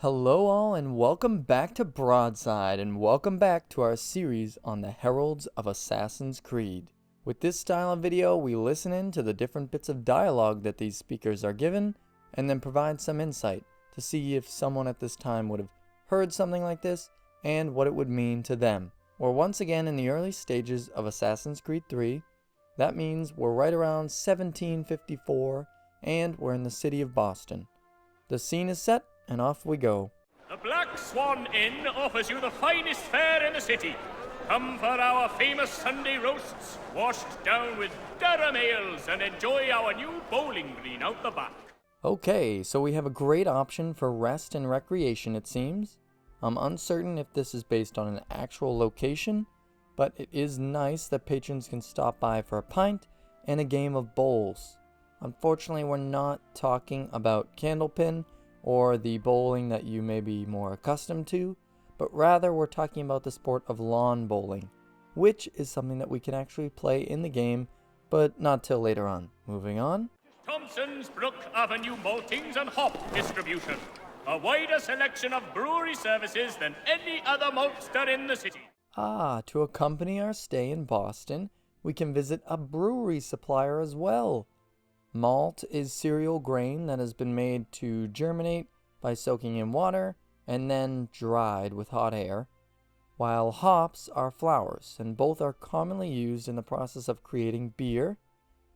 Hello all and welcome back to Broadside and welcome back to our series on the Heralds of Assassin's Creed. With this style of video, we listen in to the different bits of dialogue that these speakers are given and then provide some insight to see if someone at this time would have heard something like this and what it would mean to them. We're once again in the early stages of Assassin's Creed 3. That means we're right around 1754 and we're in the city of Boston. The scene is set and off we go. The Black Swan Inn offers you the finest fare in the city. Come for our famous Sunday roasts, washed down with Durham ales, and enjoy our new bowling green out the back. Okay, so we have a great option for rest and recreation, it seems. I'm uncertain if this is based on an actual location, but it is nice that patrons can stop by for a pint and a game of bowls. Unfortunately, we're not talking about Candlepin or the bowling that you may be more accustomed to, but rather we're talking about the sport of lawn bowling, which is something that we can actually play in the game, but not till later on. Moving on. Thompson's Brook Avenue maltings and hop distribution. A wider selection of brewery services than any other maltster in the city. To accompany our stay in Boston, we can visit a brewery supplier as well. Malt is cereal grain that has been made to germinate by soaking in water and then dried with hot air, while hops are flowers, and both are commonly used in the process of creating beer,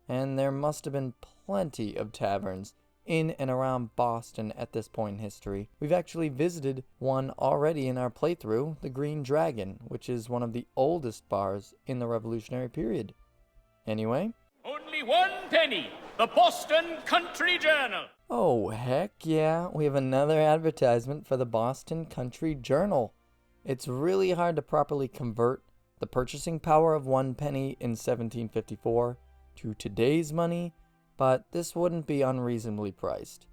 and there must have been plenty of taverns in and around Boston at this point in history. We've actually visited one already in our playthrough, the Green Dragon, which is one of the oldest bars in the Revolutionary period. Anyway, only 1 penny, the Boston Country Journal. Oh, heck yeah, we have another advertisement for the Boston Country Journal. It's really hard to properly convert the purchasing power of 1 penny in 1754 to today's money, but this wouldn't be unreasonably priced.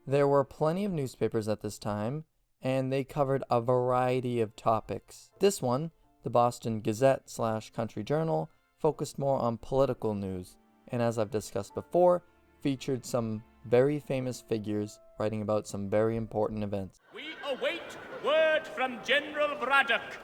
There were plenty of newspapers at this time, and they covered a variety of topics. This one, the Boston Gazette/Country Journal, focused more on political news, and as I've discussed before, featured some very famous figures writing about some very important events. We await word from General Braddock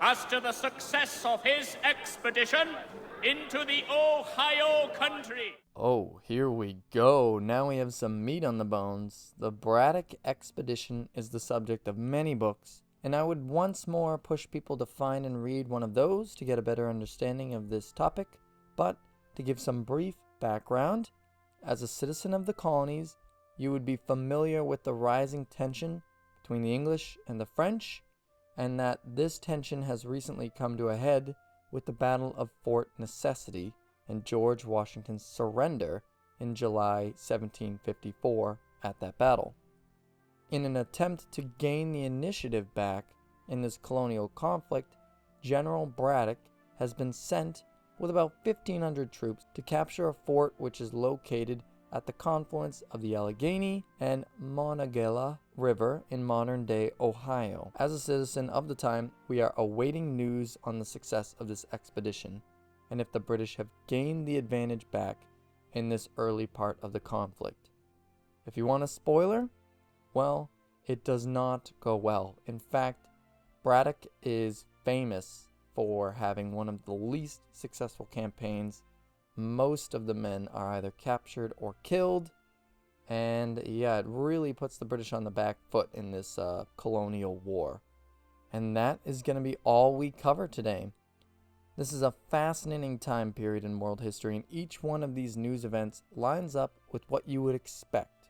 as to the success of his expedition into the Ohio country. Oh, here we go. Now we have some meat on the bones. The Braddock expedition is the subject of many books, and I would once more push people to find and read one of those to get a better understanding of this topic. But to give some brief background, as a citizen of the colonies, you would be familiar with the rising tension between the English and the French, and that this tension has recently come to a head with the Battle of Fort Necessity and George Washington's surrender in July 1754 at that battle. In an attempt to gain the initiative back in this colonial conflict, General Braddock has been sent with about 1,500 troops to capture a fort which is located at the confluence of the Allegheny and Monongahela River in modern-day Ohio. As a citizen of the time, we are awaiting news on the success of this expedition, and if the British have gained the advantage back in this early part of the conflict. If you want a spoiler, well, it does not go well. In fact, Braddock is famous for having one of the least successful campaigns. Most of the men are either captured or killed, and yeah, it really puts the British on the back foot in this colonial war. And that is going to be all we cover today. This is a fascinating time period in world history, and each one of these news events lines up with what you would expect.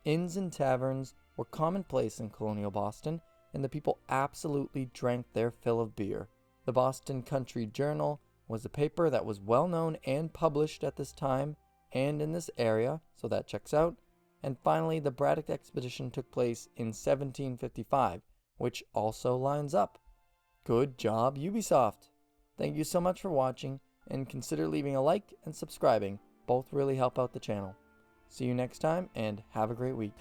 Inns and taverns were commonplace in colonial Boston, and the people absolutely drank their fill of beer. The Boston Country Journal was a paper that was well known and published at this time and in this area, so that checks out. And finally, the Braddock expedition took place in 1755, which also lines up. Good job, Ubisoft! Thank you so much for watching, and consider leaving a like and subscribing. Both really help out the channel. See you next time, and have a great week.